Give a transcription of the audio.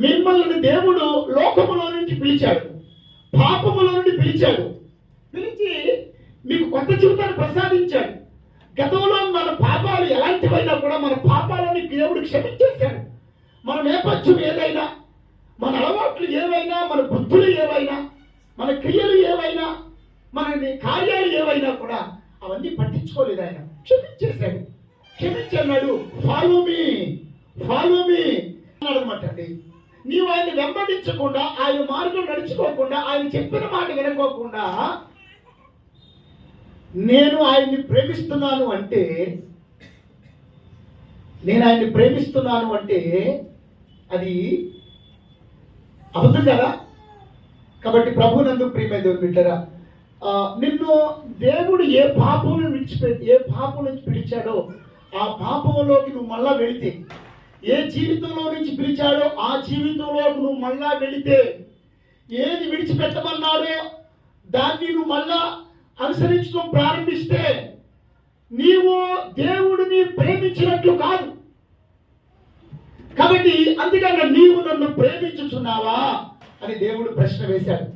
మిమ్మల్ని దేవుడు లోకములో నుంచి పిలిచాడు, పాపములో నుండి పిలిచాడు, పిలిచి మీకు కొత్త జీవితాన్ని ప్రసాదించాడు. గతంలో మన పాపాలు ఎలాంటివైనా కూడా మన పాపాలని దేవుడు క్షమించేశాడు. మన నేపథ్యం ఏదైనా, మన అలవాట్లు ఏవైనా, మన బుద్ధులు ఏవైనా, మన క్రియలు ఏవైనా, మన కార్యాలు ఏవైనా కూడా అవన్నీ పట్టించుకోలేదు. ఆయన క్షమించేశాడు. క్షమించన్నాడు, ఫాలో మీ అన్నాడు అనమాట అండి. నీవు ఆయన వెంబడించకుండా, ఆయన మార్గం నడుచుకోకుండా, ఆయన చెప్పిన మాట వినుకోకుండా నేను ఆయన్ని ప్రేమిస్తున్నాను అంటే, అది అబద్ధం కదా. కాబట్టి ప్రభునందు ప్రియమైన దేవుని బిడ్డలారా, నిన్ను దేవుడు ఏ పాపం నుంచి పిలిచాడో ఆ పాపంలోకి నువ్వు మళ్ళా వెళితే, ఏ జీవితంలో నుంచి పిలిచాడో ఆ జీవితంలోకి నువ్వు మళ్ళా వెళితే, ఏది విడిచిపెట్టమన్నాడో దాన్ని నువ్వు మళ్ళా అనుసరించడం ప్రారంభిస్తే, నీవు దేవుడిని ప్రేమించినట్లు కాదు. కాబట్టి అందుకని నీవు నన్ను ప్రేమించుచున్నావా అని దేవుడు ప్రశ్న వేశాడు.